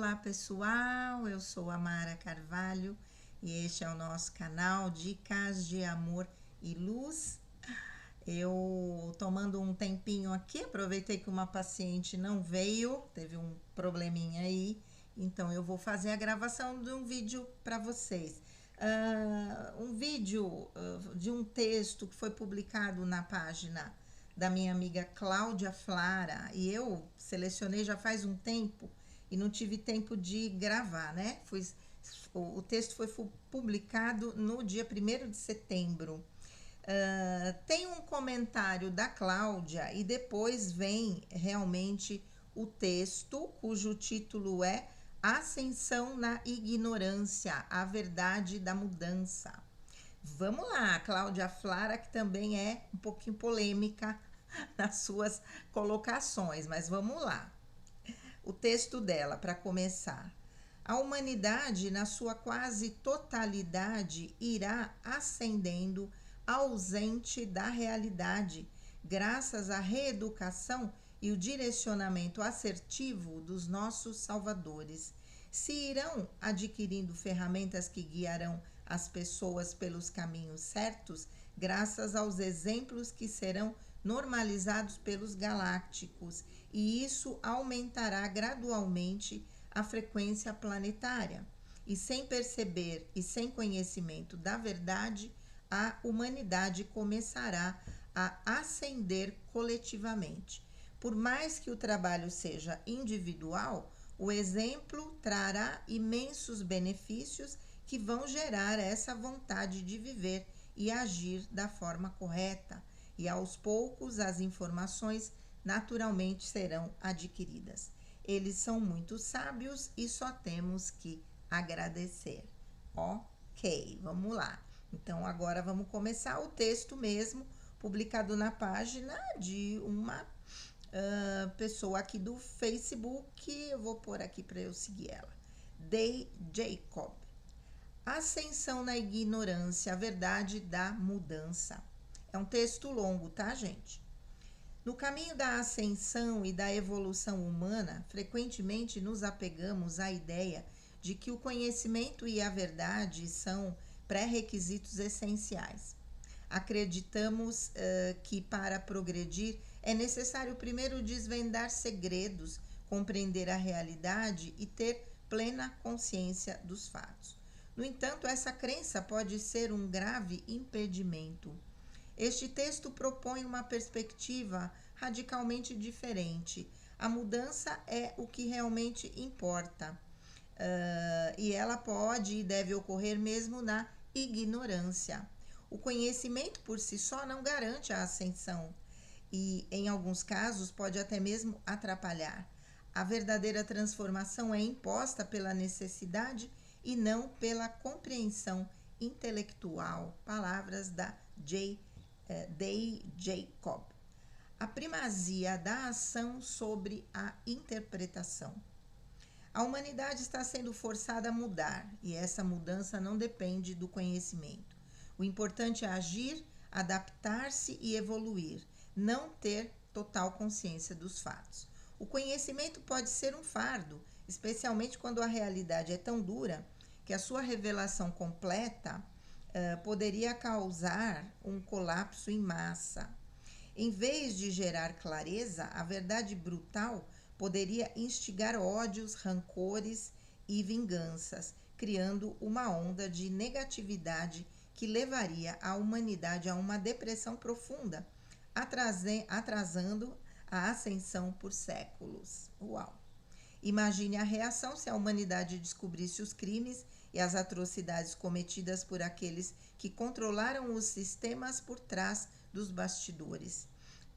Olá pessoal, eu sou a Mara Carvalho e este é o nosso canal Dicas de Amor e Luz. Eu tomando um tempinho aqui, aproveitei que uma paciente não veio, teve um probleminha aí, então eu vou fazer a gravação de um vídeo para vocês. Um vídeo de um texto que foi publicado na página da minha amiga Cláudia Flara, e eu selecionei já faz um tempo e não tive tempo de gravar, né? O texto foi publicado no dia 1º de setembro. Tem um comentário da Cláudia e depois vem realmente o texto, cujo título é Ascensão na Ignorância, a Verdade da Mudança. Vamos lá, Cláudia Flara, que também é um pouquinho polêmica nas suas colocações, mas vamos lá. O texto dela, para começar. A humanidade, na sua quase totalidade, irá ascendendo ausente da realidade, graças à reeducação e o direcionamento assertivo dos nossos salvadores. Se irão adquirindo ferramentas que guiarão as pessoas pelos caminhos certos, graças aos exemplos que serão normalizados pelos galácticos, e isso aumentará gradualmente a frequência planetária. E sem perceber e sem conhecimento da verdade, a humanidade começará a ascender coletivamente. Por mais que o trabalho seja individual, o exemplo trará imensos benefícios que vão gerar essa vontade de viver e agir da forma correta, e aos poucos as informações naturalmente serão adquiridas. Eles são muito sábios e só temos que agradecer. Ok, vamos lá. Então agora vamos começar o texto mesmo, publicado na página de uma pessoa aqui do Facebook. Eu vou pôr aqui para eu seguir ela. Day Jacob. Ascensão na ignorância, a verdade da mudança. É um texto longo, tá, gente? No caminho da ascensão e da evolução humana, frequentemente nos apegamos à ideia de que o conhecimento e a verdade são pré-requisitos essenciais. Acreditamos que para progredir é necessário primeiro desvendar segredos, compreender a realidade e ter plena consciência dos fatos. No entanto, essa crença pode ser um grave impedimento. Este texto propõe uma perspectiva radicalmente diferente. A mudança é o que realmente importa. E ela pode e deve ocorrer mesmo na ignorância. O conhecimento por si só não garante a ascensão e, em alguns casos, pode até mesmo atrapalhar. A verdadeira transformação é imposta pela necessidade e não pela compreensão intelectual. Palavras da Day Jacob. A primazia da ação sobre a interpretação. A humanidade está sendo forçada a mudar e essa mudança não depende do conhecimento. O importante é agir, adaptar-se e evoluir, não ter total consciência dos fatos. O conhecimento pode ser um fardo, especialmente quando a realidade é tão dura que a sua revelação completa poderia causar um colapso em massa. Em vez de gerar clareza, a verdade brutal poderia instigar ódios, rancores e vinganças, criando uma onda de negatividade que levaria a humanidade a uma depressão profunda, atrasando a ascensão por séculos. Uau! Imagine a reação se a humanidade descobrisse os crimes e as atrocidades cometidas por aqueles que controlaram os sistemas por trás dos bastidores.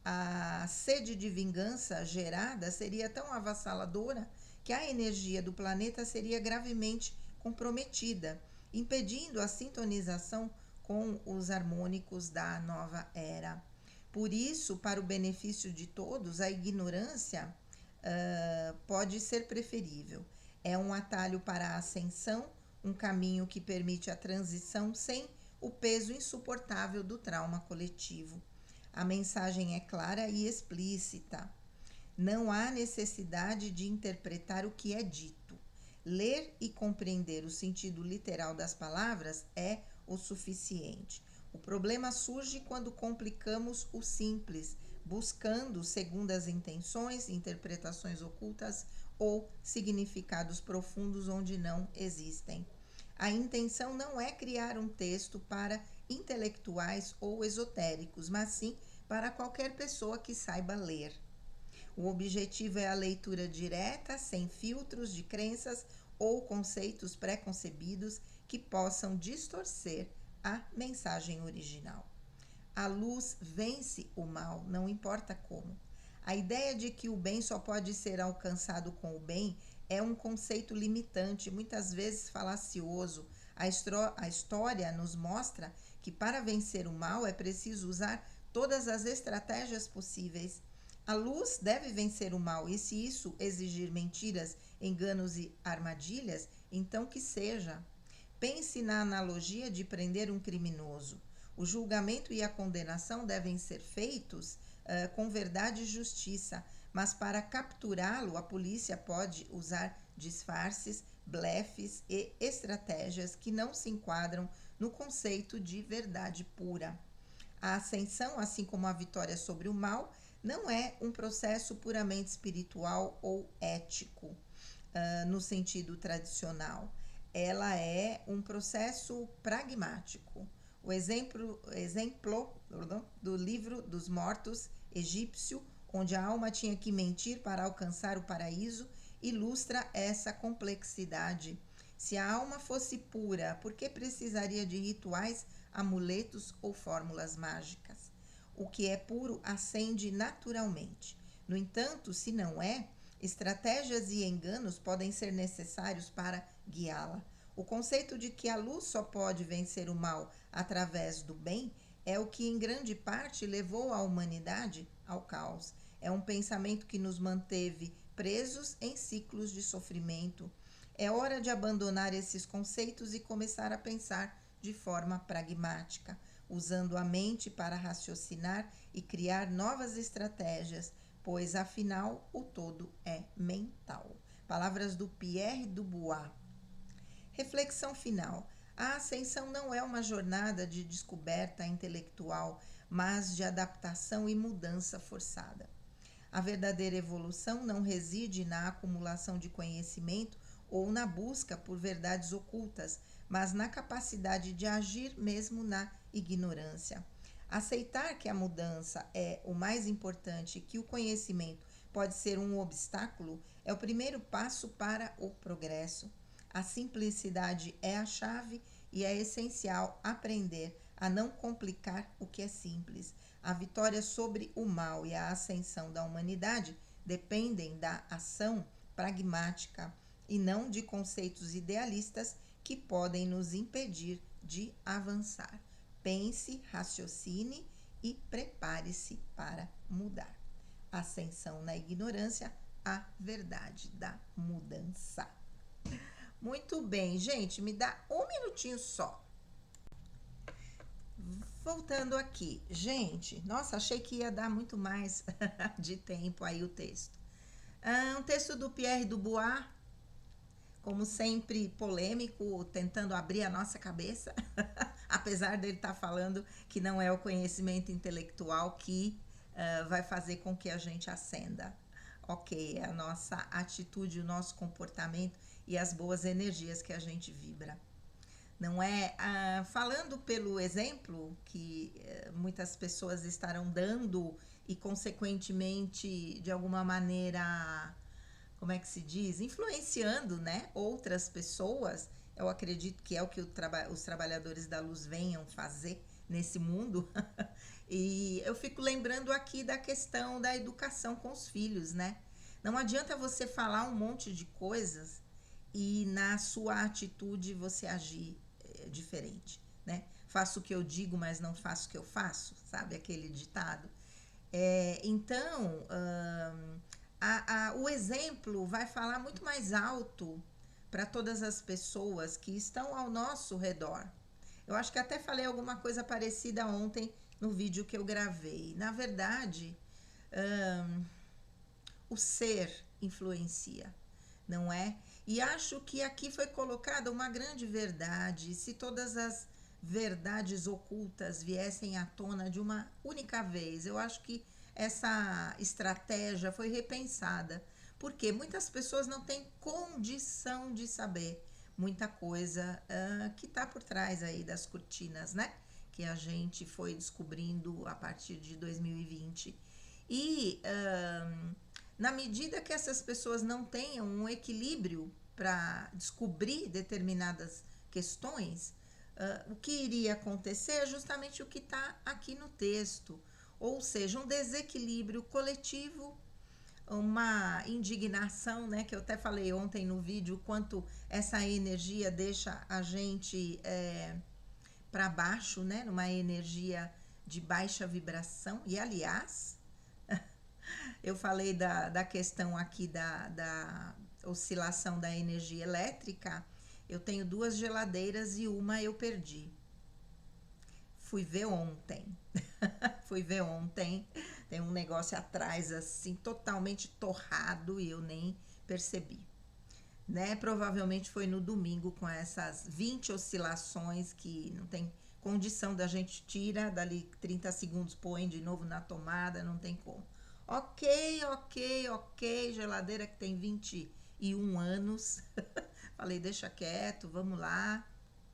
A sede de vingança gerada seria tão avassaladora que a energia do planeta seria gravemente comprometida, impedindo a sintonização com os harmônicos da nova era. Por isso, para o benefício de todos, a ignorância pode ser preferível. É um atalho para a ascensão, um caminho que permite a transição sem o peso insuportável do trauma coletivo. A mensagem é clara e explícita. Não há necessidade de interpretar o que é dito. Ler e compreender o sentido literal das palavras é o suficiente. O problema surge quando complicamos o simples, buscando segundas intenções, interpretações ocultas ou significados profundos onde não existem. A intenção não é criar um texto para intelectuais ou esotéricos, mas sim para qualquer pessoa que saiba ler. O objetivo é a leitura direta, sem filtros de crenças ou conceitos preconcebidos que possam distorcer a mensagem original. A luz vence o mal, não importa como. A ideia de que o bem só pode ser alcançado com o bem é um conceito limitante, muitas vezes falacioso. A história nos mostra que para vencer o mal é preciso usar todas as estratégias possíveis. A luz deve vencer o mal, e se isso exigir mentiras, enganos e armadilhas, então que seja. Pense na analogia de prender um criminoso. O julgamento e a condenação devem ser feitos com verdade e justiça, mas para capturá-lo, a polícia pode usar disfarces, blefes e estratégias que não se enquadram no conceito de verdade pura. A ascensão, assim como a vitória sobre o mal, não é um processo puramente espiritual ou ético, no sentido tradicional. Ela é um processo pragmático. O exemplo do livro dos mortos egípcio, onde a alma tinha que mentir para alcançar o paraíso, ilustra essa complexidade. Se a alma fosse pura, por que precisaria de rituais, amuletos ou fórmulas mágicas? O que é puro ascende naturalmente. No entanto, se não é, estratégias e enganos podem ser necessários para guiá-la. O conceito de que a luz só pode vencer o mal através do bem é o que, em grande parte, levou a humanidade ao caos. É um pensamento que nos manteve presos em ciclos de sofrimento. É hora de abandonar esses conceitos e começar a pensar de forma pragmática, usando a mente para raciocinar e criar novas estratégias, pois afinal o todo é mental. Palavras do Pierre Dubois. Reflexão final. A ascensão não é uma jornada de descoberta intelectual, mas de adaptação e mudança forçada. A verdadeira evolução não reside na acumulação de conhecimento ou na busca por verdades ocultas, mas na capacidade de agir mesmo na ignorância. Aceitar que a mudança é o mais importante e que o conhecimento pode ser um obstáculo é o primeiro passo para o progresso. A simplicidade é a chave e é essencial aprender a não complicar o que é simples. A vitória sobre o mal e a ascensão da humanidade dependem da ação pragmática e não de conceitos idealistas que podem nos impedir de avançar. Pense, raciocine e prepare-se para mudar. Ascensão na ignorância, a verdade da mudança. Muito bem, gente, me dá um minutinho só. Voltando aqui, gente, nossa, achei que ia dar muito mais de tempo aí o texto. Um texto do Pierre Dubois, como sempre polêmico, tentando abrir a nossa cabeça, apesar dele estar falando que não é o conhecimento intelectual que vai fazer com que a gente ascenda. Ok, é a nossa atitude, o nosso comportamento e as boas energias que a gente vibra. Não é? Falando pelo exemplo que muitas pessoas estarão dando e, consequentemente, de alguma maneira, como é que se diz? Influenciando, né? Outras pessoas. Eu acredito que é o que os trabalhadores da luz venham fazer nesse mundo. E eu fico lembrando aqui da questão da educação com os filhos, né? Não adianta você falar um monte de coisas e na sua atitude você agir diferente, né? Faço o que eu digo, mas não faço o que eu faço, sabe? Aquele ditado. Então, o exemplo vai falar muito mais alto para todas as pessoas que estão ao nosso redor. Eu acho que até falei alguma coisa parecida ontem no vídeo que eu gravei. Na verdade, o ser influencia. não é? E acho que aqui foi colocada uma grande verdade. Se todas as verdades ocultas viessem à tona de uma única vez, eu acho que essa estratégia foi repensada, porque muitas pessoas não têm condição de saber muita coisa que está por trás aí das cortinas, né? Que a gente foi descobrindo a partir de 2020. E na medida que essas pessoas não tenham um equilíbrio para descobrir determinadas questões, o que iria acontecer é justamente o que está aqui no texto, ou seja, um desequilíbrio coletivo, uma indignação, né, que eu até falei ontem no vídeo, quanto essa energia deixa a gente para baixo, né, numa energia de baixa vibração. E aliás, eu falei da questão aqui da oscilação da energia elétrica. Eu tenho 2 geladeiras e uma eu perdi. Fui ver ontem. Fui ver ontem. Tem um negócio atrás assim, totalmente torrado e eu nem percebi. Né? Provavelmente foi no domingo com essas 20 oscilações que não tem condição da gente tira, dali 30 segundos põe de novo na tomada, não tem como. Ok, geladeira que tem 21 anos. Falei, deixa quieto, vamos lá,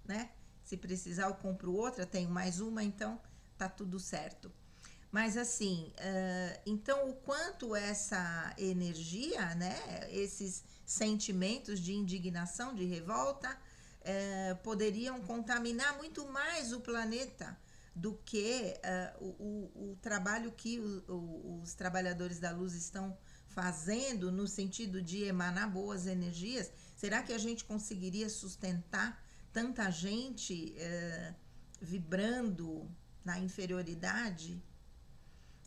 né? Se precisar eu compro outra, tenho mais uma, então tá tudo certo. Mas assim, então o quanto essa energia, né, esses sentimentos de indignação, de revolta, poderiam contaminar muito mais o planeta do que o trabalho que os trabalhadores da luz estão fazendo no sentido de emanar boas energias. Será que a gente conseguiria sustentar tanta gente vibrando na inferioridade?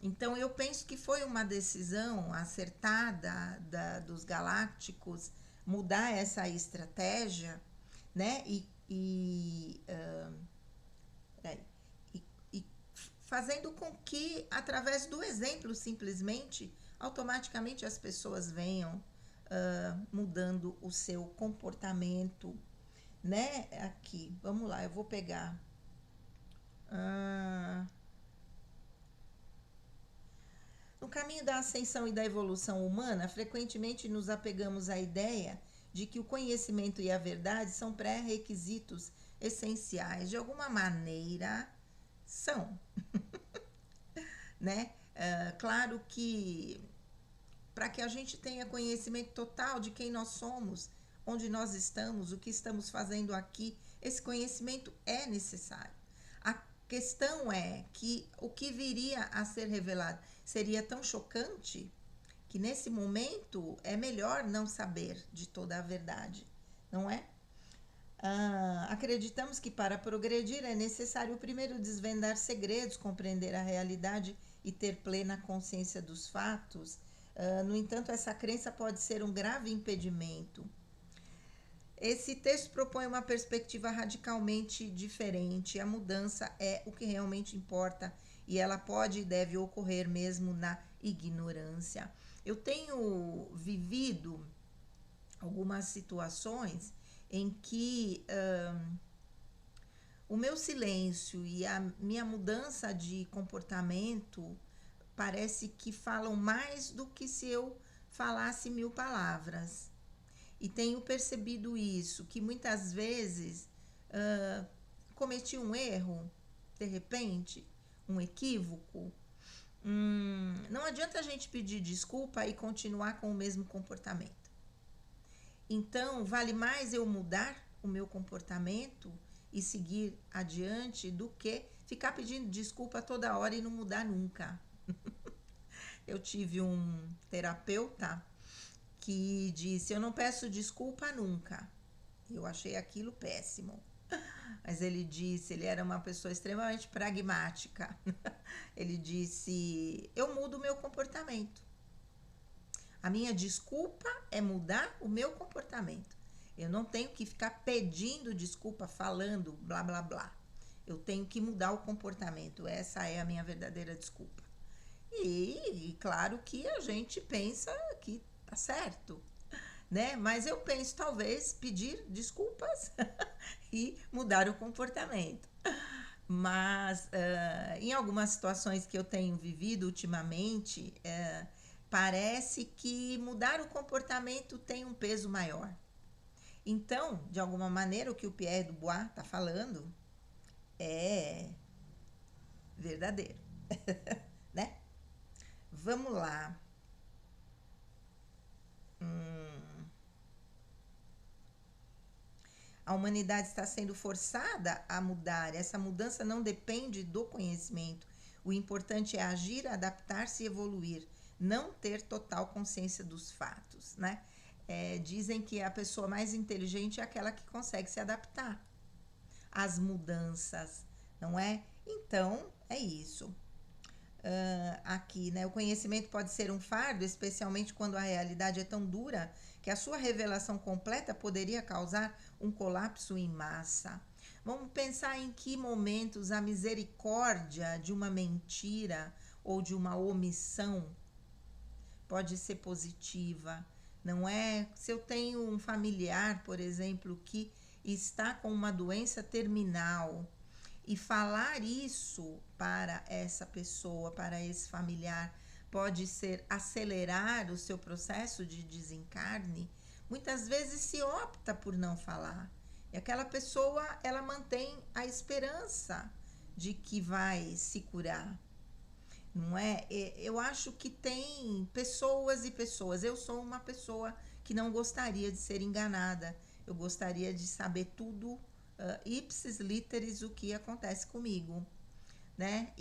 Então eu penso que foi uma decisão acertada dos galácticos mudar essa estratégia, né? E fazendo com que, através do exemplo, simplesmente, automaticamente as pessoas venham mudando o seu comportamento, né? Aqui, vamos lá, eu vou pegar. No caminho da ascensão e da evolução humana, frequentemente nos apegamos à ideia de que o conhecimento e a verdade são pré-requisitos essenciais. De alguma maneira, são, né? Claro que para que a gente tenha conhecimento total de quem nós somos, onde nós estamos, o que estamos fazendo aqui, esse conhecimento é necessário. A questão é que o que viria a ser revelado seria tão chocante que nesse momento é melhor não saber de toda a verdade, não é? Acreditamos que para progredir é necessário primeiro desvendar segredos, compreender a realidade e ter plena consciência dos fatos. No entanto, essa crença pode ser um grave impedimento. Esse texto propõe uma perspectiva radicalmente diferente. A mudança é o que realmente importa e ela pode e deve ocorrer mesmo na ignorância. Eu tenho vivido algumas situações em que o meu silêncio e a minha mudança de comportamento parece que falam mais do que se eu falasse 1000 palavras. E tenho percebido isso, que muitas vezes cometi um erro, de repente, um equívoco. Não adianta a gente pedir desculpa e continuar com o mesmo comportamento. Então, vale mais eu mudar o meu comportamento e seguir adiante do que ficar pedindo desculpa toda hora e não mudar nunca. Eu tive um terapeuta que disse: eu não peço desculpa nunca. Eu achei aquilo péssimo. Mas ele disse, ele era uma pessoa extremamente pragmática. Ele disse: eu mudo o meu comportamento. A minha desculpa é mudar o meu comportamento. Eu não tenho que ficar pedindo desculpa, falando blá blá blá. Eu tenho que mudar o comportamento. Essa é a minha verdadeira desculpa. E claro que a gente pensa que tá certo, né? Mas eu penso, talvez, pedir desculpas e mudar o comportamento. Mas em algumas situações que eu tenho vivido ultimamente, parece que mudar o comportamento tem um peso maior. Então, de alguma maneira, o que o Pierre Dubois está falando é verdadeiro, né? Vamos lá. A humanidade está sendo forçada a mudar. Essa mudança não depende do conhecimento. O importante é agir, adaptar-se e evoluir, não ter total consciência dos fatos, né? Dizem que a pessoa mais inteligente é aquela que consegue se adaptar às mudanças, não é? Então, é isso. Aqui, né? O conhecimento pode ser um fardo, especialmente quando a realidade é tão dura que a sua revelação completa poderia causar um colapso em massa. Vamos pensar em que momentos a misericórdia de uma mentira ou de uma omissão pode ser positiva, não é? Se eu tenho um familiar, por exemplo, que está com uma doença terminal, e falar isso para essa pessoa, para esse familiar, pode ser acelerar o seu processo de desencarne, muitas vezes se opta por não falar. E aquela pessoa, ela mantém a esperança de que vai se curar. Não é? Eu acho que tem pessoas e pessoas. Eu sou uma pessoa que não gostaria de ser enganada. Eu gostaria de saber tudo, ipsis literis, o que acontece comigo, né?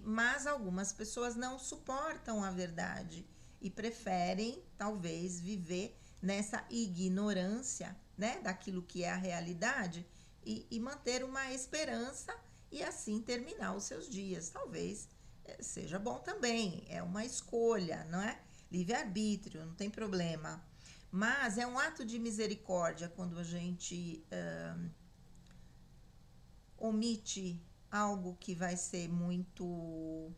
Mas algumas pessoas não suportam a verdade e preferem, talvez, viver nessa ignorância, né, daquilo que é a realidade e manter uma esperança e assim terminar os seus dias. Talvez seja bom também, é uma escolha, não é? Livre-arbítrio, não tem problema. Mas é um ato de misericórdia quando a gente omite algo que vai ser muito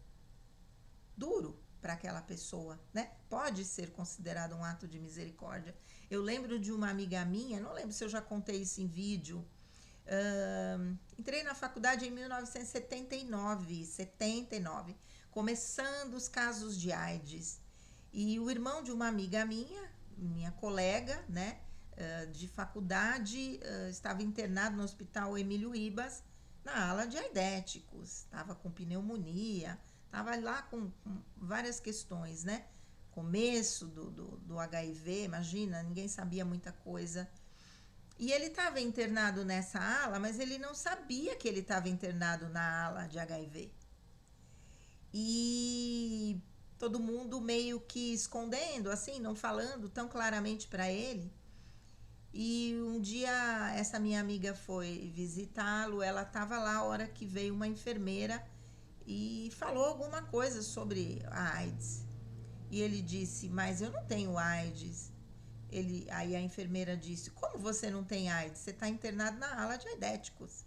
duro para aquela pessoa, né? Pode ser considerado um ato de misericórdia. Eu lembro de uma amiga minha, não lembro se eu já contei isso em vídeo. Entrei na faculdade em 1979, começando os casos de AIDS. E o irmão de uma amiga minha colega, né, de faculdade, estava internado no Hospital Emílio Ribas, na ala de aidéticos. Estava com pneumonia, estava lá com várias questões, né? Começo do HIV, imagina, ninguém sabia muita coisa. E ele estava internado nessa ala, mas ele não sabia que ele estava internado na ala de HIV. E todo mundo meio que escondendo, assim, não falando tão claramente para ele. E um dia essa minha amiga foi visitá-lo, ela estava lá a hora que veio uma enfermeira e falou alguma coisa sobre a AIDS. E ele disse, mas eu não tenho AIDS. Aí a enfermeira disse, como você não tem AIDS? Você está internado na ala de aidéticos.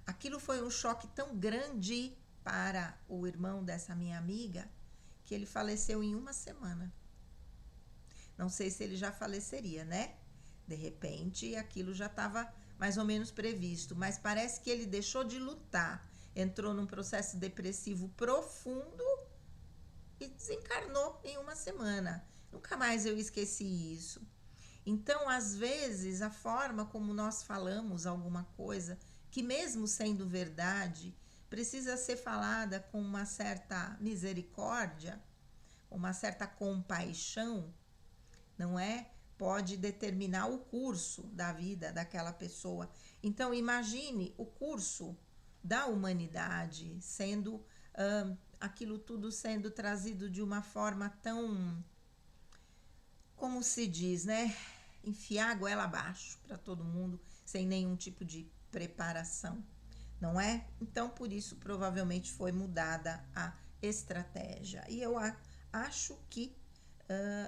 Aquilo foi um choque tão grande para o irmão dessa minha amiga que ele faleceu em uma semana. Não sei se ele já faleceria, né? De repente, aquilo já estava mais ou menos previsto, mas parece que ele deixou de lutar, entrou num processo depressivo profundo e desencarnou em uma semana. Nunca mais eu esqueci isso. Então, às vezes, a forma como nós falamos alguma coisa, que mesmo sendo verdade, precisa ser falada com uma certa misericórdia, uma certa compaixão, não é? Pode determinar o curso da vida daquela pessoa. Então, imagine o curso da humanidade sendo aquilo tudo sendo trazido de uma forma tão, como se diz, né? Enfiar a goela abaixo para todo mundo, sem nenhum tipo de preparação, não é? Então, por isso, provavelmente foi mudada a estratégia. E eu acho que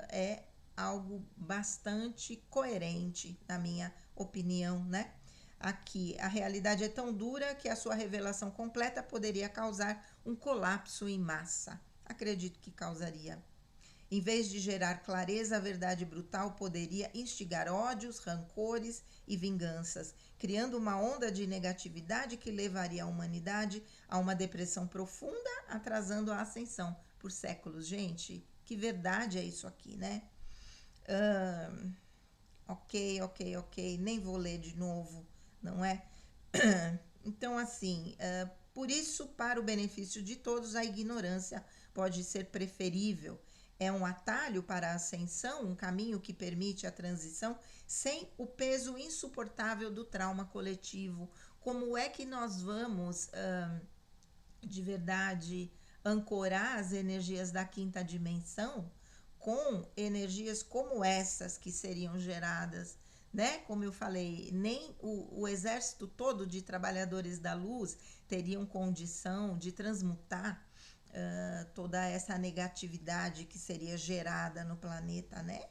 é algo bastante coerente, na minha opinião, né? Aqui, a realidade é tão dura que a sua revelação completa poderia causar um colapso em massa. Acredito que causaria. Em vez de gerar clareza, a verdade brutal poderia instigar ódios, rancores e vinganças, criando uma onda de negatividade que levaria a humanidade a uma depressão profunda, atrasando a ascensão por séculos. Gente, que verdade é isso aqui, né? Ok, nem vou ler de novo, não é? Então, assim, por isso, para o benefício de todos, a ignorância pode ser preferível. É um atalho para a ascensão, um caminho que permite a transição sem o peso insuportável do trauma coletivo. Como é que nós vamos, de verdade, ancorar as energias da quinta dimensão com energias como essas que seriam geradas, né? Como eu falei, nem o exército todo de trabalhadores da luz teriam condição de transmutar toda essa negatividade que seria gerada no planeta, né?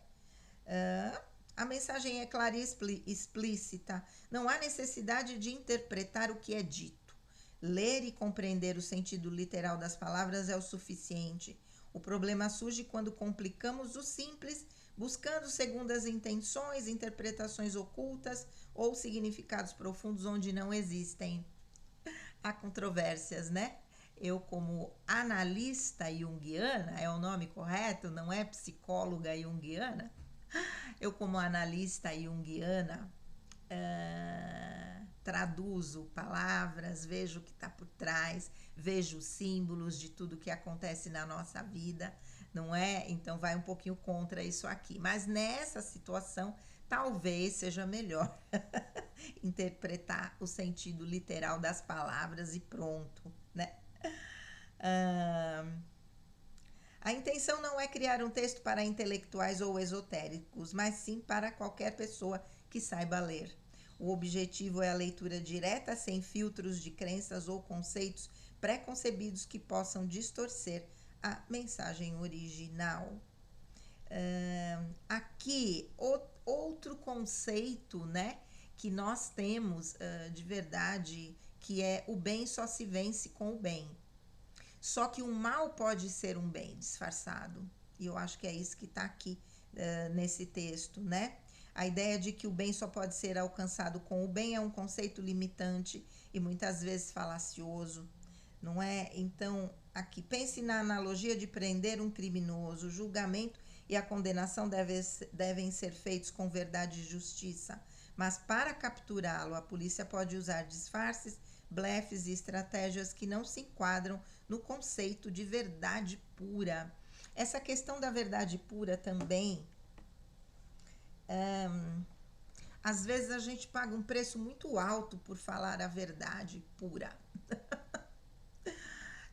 A mensagem é clara e explícita. Não há necessidade de interpretar o que é dito. Ler e compreender o sentido literal das palavras é o suficiente. O problema surge quando complicamos o simples, buscando segundas intenções, interpretações ocultas ou significados profundos onde não existem. Há controvérsias, né? Eu, como analista junguiana, é o nome correto, não é psicóloga junguiana? Eu, como analista junguiana, traduzo palavras, vejo o que está por trás, vejo símbolos de tudo que acontece na nossa vida, não é? Então vai um pouquinho contra isso aqui. Mas nessa situação, talvez seja melhor interpretar o sentido literal das palavras e pronto, né? A intenção não é criar um texto para intelectuais ou esotéricos, mas sim para qualquer pessoa que saiba ler. O objetivo é a leitura direta, sem filtros de crenças ou conceitos preconcebidos que possam distorcer a mensagem original. Aqui, outro conceito, né, que nós temos de verdade, que é o bem só se vence com o bem. Só que o mal pode ser um bem disfarçado. E eu acho que é isso que está aqui nesse texto, né? A ideia de que o bem só pode ser alcançado com o bem é um conceito limitante e muitas vezes falacioso, não é? Então, aqui, pense na analogia de prender um criminoso. O julgamento e a condenação devem ser feitos com verdade e justiça. Mas para capturá-lo, a polícia pode usar disfarces, blefes e estratégias que não se enquadram no conceito de verdade pura. Essa questão da verdade pura também, às vezes a gente paga um preço muito alto por falar a verdade pura.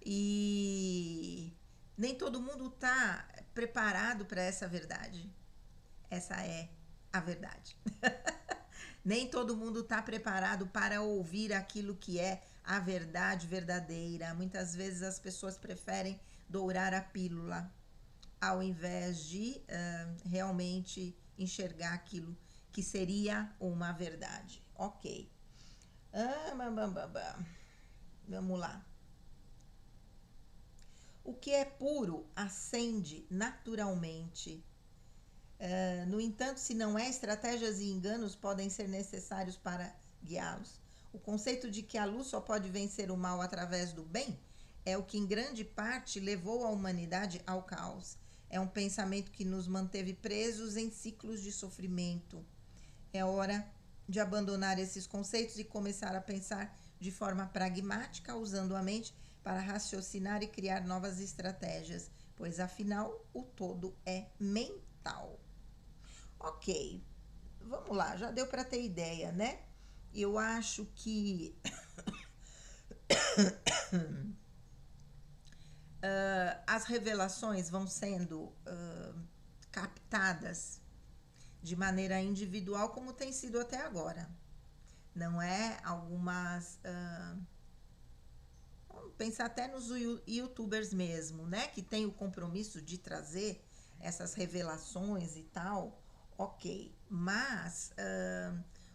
E nem todo mundo está preparado para essa verdade. Essa é a verdade. Nem todo mundo está preparado para ouvir aquilo que é a verdade verdadeira. Muitas vezes as pessoas preferem dourar a pílula ao invés de realmente enxergar aquilo que seria uma verdade. Ok. Vamos lá. O que é puro ascende naturalmente. No entanto, se não é, estratégias e enganos podem ser necessários para guiá-los. O conceito de que a luz só pode vencer o mal através do bem é o que, em grande parte, levou a humanidade ao caos. É um pensamento que nos manteve presos em ciclos de sofrimento. É hora de abandonar esses conceitos e começar a pensar de forma pragmática, usando a mente para raciocinar e criar novas estratégias, pois afinal o todo é mental. Ok, vamos lá, já deu para ter ideia, né? Eu acho que as revelações vão sendo captadas de maneira individual, como tem sido até agora. Não é? Algumas. Vamos pensar até nos youtubers mesmo, né? Que tem o compromisso de trazer essas revelações e tal. Ok, mas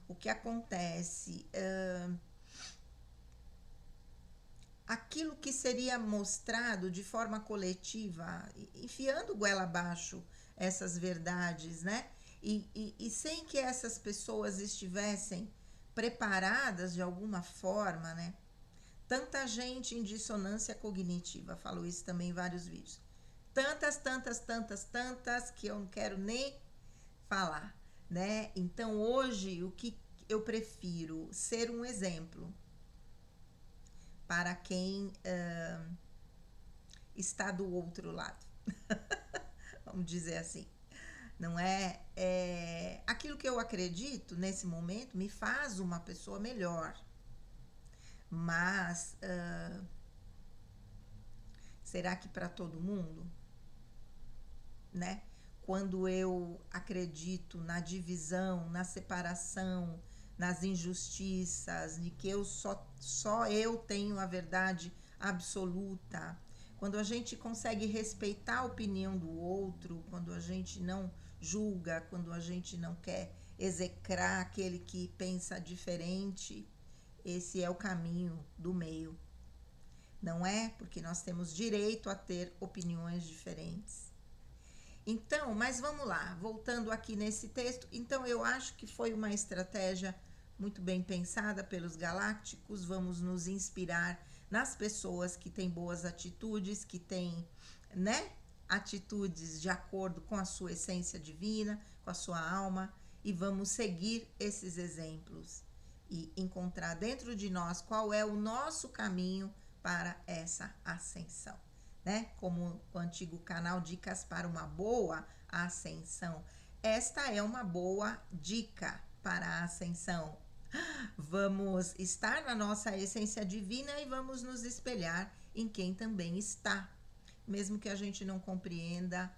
o que acontece? aquilo que seria mostrado de forma coletiva, enfiando goela abaixo essas verdades, né? E sem que essas pessoas estivessem preparadas de alguma forma, né? Tanta gente em dissonância cognitiva, falou isso também em vários vídeos. Tantas, que eu não quero nem falar, né? Então hoje o que eu prefiro ser um exemplo para quem está do outro lado. Vamos dizer assim. Não é? Aquilo que eu acredito nesse momento me faz uma pessoa melhor. Mas será que para todo mundo? Né? Quando eu acredito na divisão, na separação, nas injustiças, de que só eu tenho a verdade absoluta, quando a gente consegue respeitar a opinião do outro, quando a gente não julga, quando a gente não quer execrar aquele que pensa diferente, esse é o caminho do meio, não é? Porque nós temos direito a ter opiniões diferentes. Então, mas vamos lá, voltando aqui nesse texto. Então, eu acho que foi uma estratégia muito bem pensada pelos galácticos. Vamos nos inspirar nas pessoas que têm boas atitudes, que têm, né, atitudes de acordo com a sua essência divina, com a sua alma, e vamos seguir esses exemplos e encontrar dentro de nós qual é o nosso caminho para essa ascensão. Né? Como o antigo canal Dicas para uma Boa Ascensão. Esta é uma boa dica para a ascensão. Vamos estar na nossa essência divina e vamos nos espelhar em quem também está. Mesmo que a gente não compreenda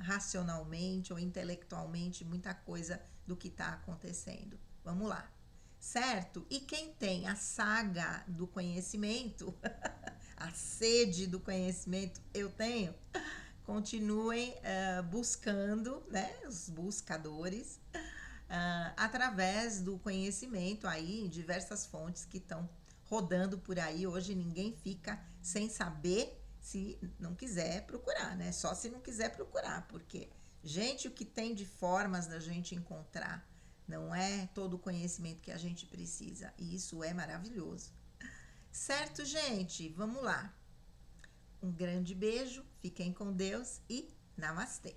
racionalmente ou intelectualmente muita coisa do que está acontecendo. Vamos lá. Certo? E quem tem a saga do conhecimento, a sede do conhecimento, eu tenho, continuem buscando, né, os buscadores, através do conhecimento aí em diversas fontes que estão rodando por aí. Hoje ninguém fica sem saber se não quiser procurar, né? Só se não quiser procurar, porque, gente, o que tem de formas da gente encontrar não é todo o conhecimento que a gente precisa. E isso é maravilhoso. Certo, gente? Vamos lá. Um grande beijo, fiquem com Deus e namastê.